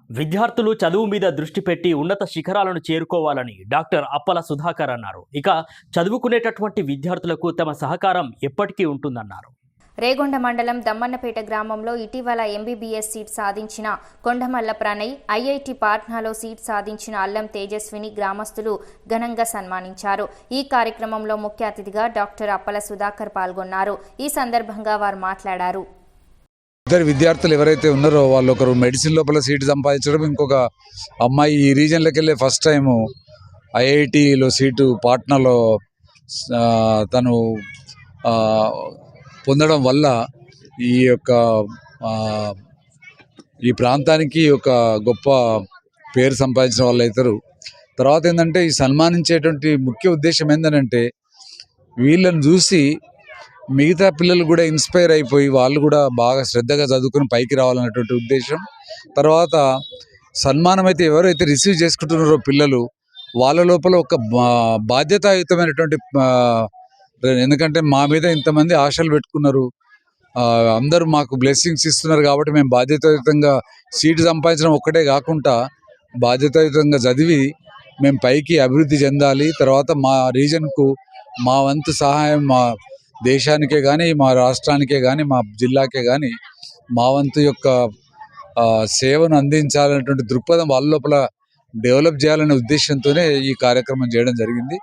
విద్యార్థులు చదువు మీద దృష్టి పెట్టి ఉన్నత శిఖరాలను చేరుకోవాలని డాక్టర్ అప్పల సుధాకర్ అన్నారు. ఇక చదువుకునేటటువంటి విద్యార్థులకు తమ సహకారం ఎప్పటికీ ఉంటుందన్నారు. రేగొండ మండలం దమ్మన్నపేట గ్రామంలో ఇటీవల ఎంబీబీఎస్ సీట్ సాధించిన కొండమల్ల ప్రణయ్, ఐఐటి పాట్నాలో సీట్ సాధించిన అల్లం తేజస్విని గ్రామస్తులు ఘనంగా సన్మానించారు. ఈ కార్యక్రమంలో ముఖ్య అతిథిగా డాక్టర్ అప్పల సుధాకర్ పాల్గొన్నారు. ఈ సందర్భంగా వారు మాట్లాడారు. ఇద్దరు విద్యార్థులు ఎవరైతే ఉన్నారో వాళ్ళు ఒకరు మెడిసిన్ లోపల సీటు సంపాదించడం, ఇంకొక అమ్మాయి ఈ రీజన్లోకి వెళ్ళే ఫస్ట్ టైము ఐఐటిలో సీటు పాట్నాలో తను పొందడం వల్ల ఈ ప్రాంతానికి ఒక గొప్ప పేరు సంపాదించిన వాళ్ళు అవుతారు. తర్వాత ఏంటంటే ఈ సన్మానించేటువంటి ముఖ్య ఉద్దేశం ఏంటంటే వీళ్ళని చూసి మిగతా పిల్లలు కూడా ఇన్స్పైర్ అయిపోయి వాళ్ళు కూడా బాగా శ్రద్ధగా చదువుకుని పైకి రావాలన్నటువంటి ఉద్దేశం. తర్వాత సన్మానం అయితే ఎవరైతే రిసీవ్ చేసుకుంటున్నారో పిల్లలు వాళ్ళ లోపల ఒక బాధ్యతాయుతమైనటువంటి, ఎందుకంటే మా మీద ఇంతమంది ఆశలు పెట్టుకున్నారు, అందరూ మాకు బ్లెస్సింగ్స్ ఇస్తున్నారు కాబట్టి మేము బాధ్యతాయుతంగా సీటు సంపాదించడం ఒక్కటే కాకుండా బాధ్యతాయుతంగా చదివి మేము పైకి అభివృద్ధి చెందాలి. తర్వాత మా రీజన్కు మా వంతు సహాయం మా దేశానికే కానీ, మా రాష్ట్రానికే కానీ, మా జిల్లాకే కానీ మా వంతు యొక్క సేవను అందించాలనేటువంటి దృక్పథం వాళ్ళ లోపల డెవలప్ చేయాలనే ఉద్దేశంతోనే ఈ కార్యక్రమం చేయడం జరిగింది.